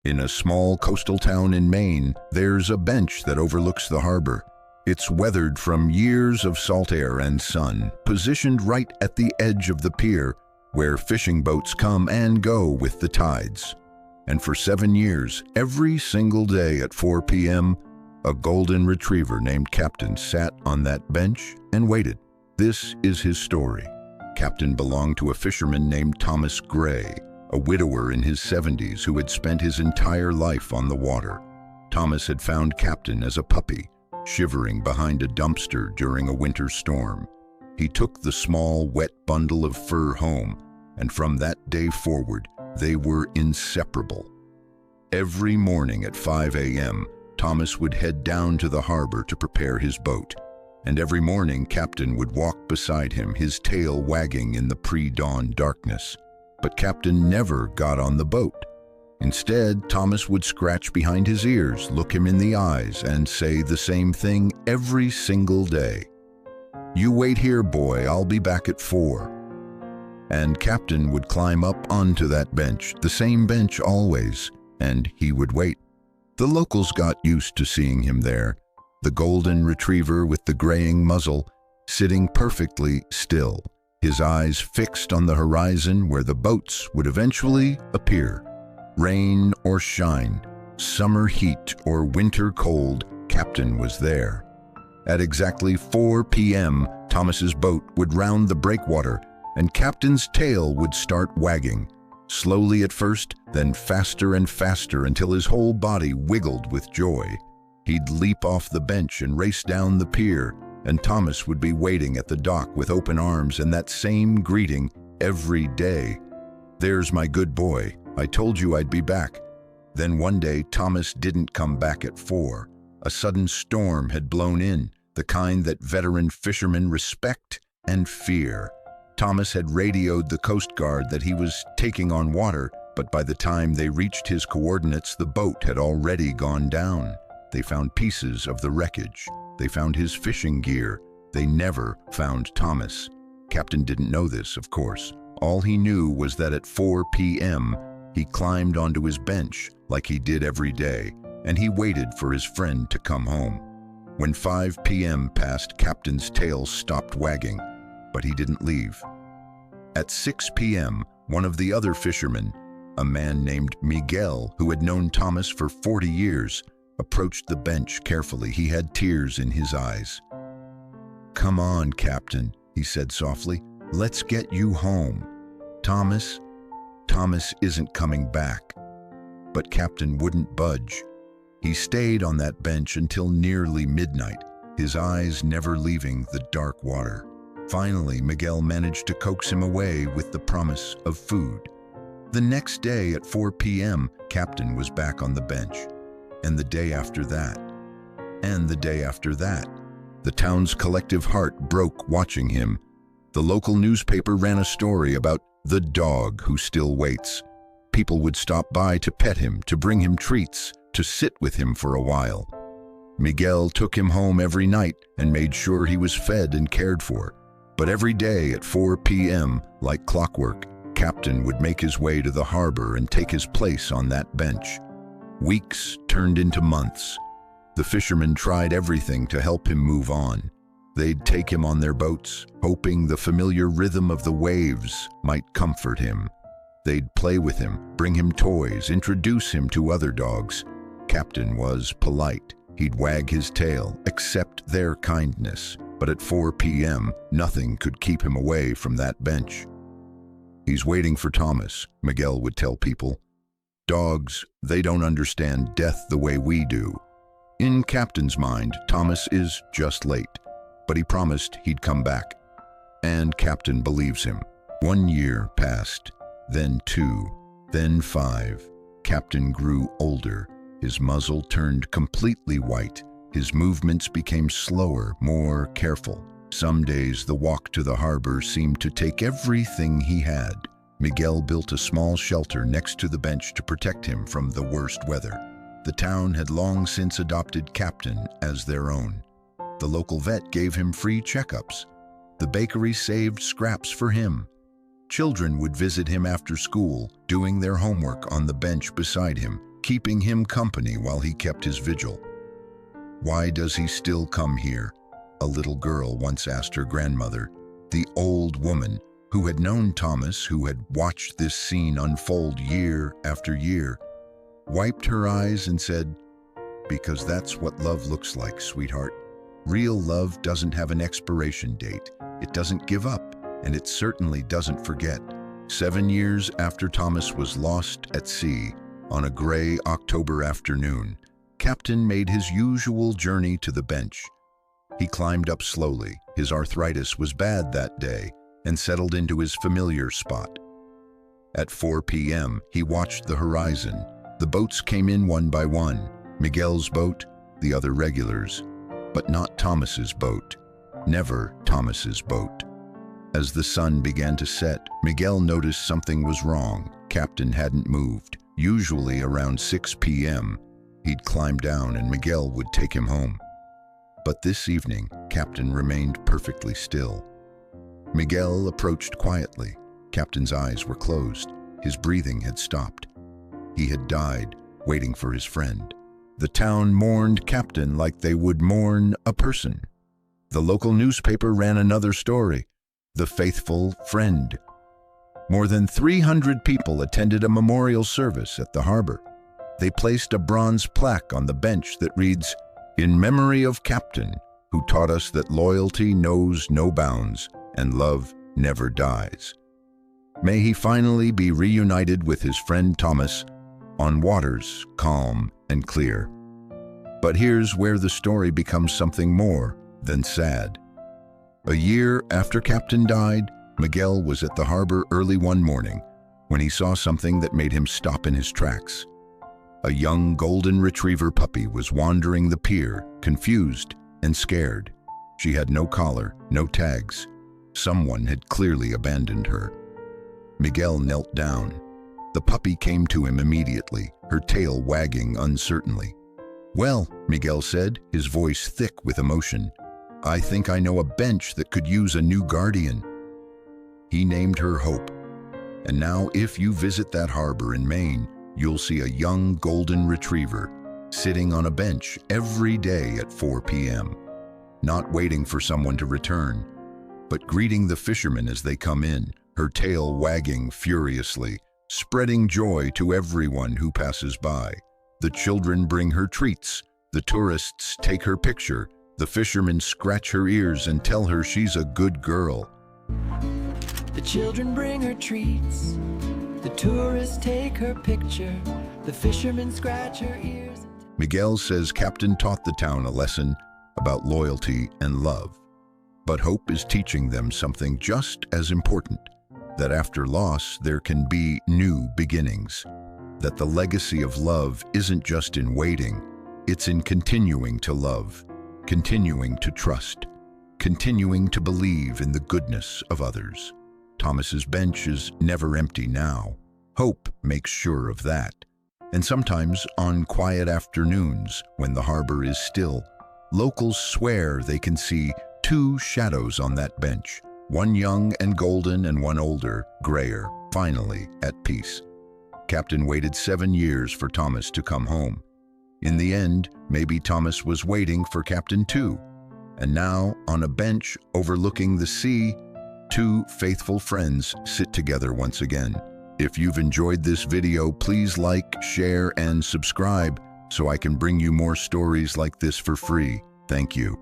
In a small coastal town in Maine, there's a bench that overlooks the harbor. It's weathered from years of salt air and sun, positioned right at the edge of the pier, where fishing boats come and go with the tides. And for 7 years, every single day at 4 p.m., a golden retriever named Captain sat on that bench and waited. This is his story. Captain belonged to a fisherman named Thomas Gray, a widower in his 70s who had spent his entire life on the water. Thomas had found Captain as a puppy, shivering behind a dumpster during a winter storm. He took the small, wet bundle of fur home, and from that day forward, they were inseparable. Every morning at 5 a.m., Thomas would head down to the harbor to prepare his boat, and every morning Captain would walk beside him, his tail wagging in the pre-dawn darkness. But Captain never got on the boat. Instead, Thomas would scratch behind his ears, look him in the eyes, and say the same thing every single day. "You wait here, boy, I'll be back at 4. And Captain would climb up onto that bench, the same bench always, and he would wait. The locals got used to seeing him there, the golden retriever with the graying muzzle, sitting perfectly still, his eyes fixed on the horizon where the boats would eventually appear. Rain or shine, summer heat or winter cold, Captain was there. At exactly 4 p.m., Thomas's boat would round the breakwater, and Captain's tail would start wagging, slowly at first, then faster and faster until his whole body wiggled with joy. He'd leap off the bench and race down the pier, and Thomas would be waiting at the dock with open arms and that same greeting every day. "There's my good boy. I told you I'd be back." Then one day, Thomas didn't come back at 4. A sudden storm had blown in, the kind that veteran fishermen respect and fear. Thomas had radioed the Coast Guard that he was taking on water, but by the time they reached his coordinates, the boat had already gone down. They found pieces of the wreckage. They found his fishing gear. They never found Thomas. Captain didn't know this, of course. All he knew was that at 4 p.m., he climbed onto his bench like he did every day, and he waited for his friend to come home. When 5 p.m. passed, Captain's tail stopped wagging, but he didn't leave. At 6 p.m., one of the other fishermen, a man named Miguel, who had known Thomas for 40 years, approached the bench carefully. He had tears in his eyes. "Come on, Captain," he said softly. "Let's get you home. Thomas isn't coming back." But Captain wouldn't budge. He stayed on that bench until nearly midnight, his eyes never leaving the dark water. Finally, Miguel managed to coax him away with the promise of food. The next day at 4 p.m., Captain was back on the bench. And the day after that. And the day after that. The town's collective heart broke watching him. The local newspaper ran a story about the dog who still waits. People would stop by to pet him, to bring him treats, to sit with him for a while. Miguel took him home every night and made sure he was fed and cared for. But every day at 4 p.m., like clockwork, Captain would make his way to the harbor and take his place on that bench. Weeks turned into months. The fishermen tried everything to help him move on. They'd take him on their boats, hoping the familiar rhythm of the waves might comfort him. They'd play with him, bring him toys, introduce him to other dogs. Captain was polite. He'd wag his tail, accept their kindness. But at 4 p.m., nothing could keep him away from that bench. "He's waiting for Thomas," Miguel would tell people. "Dogs, they don't understand death the way we do." In Captain's mind, Thomas is just late, but he promised he'd come back. And Captain believes him. 1 year passed, then 2, then 5. Captain grew older. His muzzle turned completely white. His movements became slower, more careful. Some days the walk to the harbor seemed to take everything he had. Miguel built a small shelter next to the bench to protect him from the worst weather. The town had long since adopted Captain as their own. The local vet gave him free checkups. The bakery saved scraps for him. Children would visit him after school, doing their homework on the bench beside him. keeping him company while he kept his vigil. "Why does he still come here?" a little girl once asked her grandmother. The old woman, who had known Thomas, who had watched this scene unfold year after year, wiped her eyes and said, "Because that's what love looks like, sweetheart. Real love doesn't have an expiration date. It doesn't give up, and it certainly doesn't forget." 7 years after Thomas was lost at sea, on a gray October afternoon, Captain made his usual journey to the bench. He climbed up slowly. His arthritis was bad that day, and settled into his familiar spot. At 4 p.m., he watched the horizon. The boats came in one by one. Miguel's boat, the other regulars, but not Thomas's boat. Never Thomas's boat. As the sun began to set, Miguel noticed something was wrong. Captain hadn't moved. Usually around 6 p.m., he'd climb down and Miguel would take him home. But this evening, Captain remained perfectly still. Miguel approached quietly. Captain's eyes were closed. His breathing had stopped. He had died, waiting for his friend. The town mourned Captain like they would mourn a person. The local newspaper ran another story, "The Faithful Friend." More than 300 people attended a memorial service at the harbor. They placed a bronze plaque on the bench that reads, "In memory of Captain, who taught us that loyalty knows no bounds and love never dies. May he finally be reunited with his friend Thomas on waters calm and clear." But here's where the story becomes something more than sad. A year after Captain died, Miguel was at the harbor early one morning when he saw something that made him stop in his tracks. A young golden retriever puppy was wandering the pier, confused and scared. She had no collar, no tags. Someone had clearly abandoned her. Miguel knelt down. The puppy came to him immediately, her tail wagging uncertainly. "Well," Miguel said, his voice thick with emotion, "I think I know a bench that could use a new guardian." He named her Hope. And now if you visit that harbor in Maine, you'll see a young golden retriever sitting on a bench every day at 4 p.m., not waiting for someone to return, but greeting the fishermen as they come in, her tail wagging furiously, spreading joy to everyone who passes by. The children bring her treats, the tourists take her picture, the fishermen scratch her ears and tell her she's a good girl. The children bring her treats, the tourists take her picture, the fishermen scratch her ears. Miguel says Captain taught the town a lesson about loyalty and love. But Hope is teaching them something just as important, that after loss there can be new beginnings, that the legacy of love isn't just in waiting, it's in continuing to love, continuing to trust, continuing to believe in the goodness of others. Thomas's bench is never empty now. Hope makes sure of that. And sometimes on quiet afternoons, when the harbor is still, locals swear they can see two shadows on that bench, one young and golden and one older, grayer, finally at peace. Captain waited 7 years for Thomas to come home. In the end, maybe Thomas was waiting for Captain too. And now, on a bench overlooking the sea, two faithful friends sit together once again. If you've enjoyed this video, please like, share, and subscribe so I can bring you more stories like this for free. Thank you.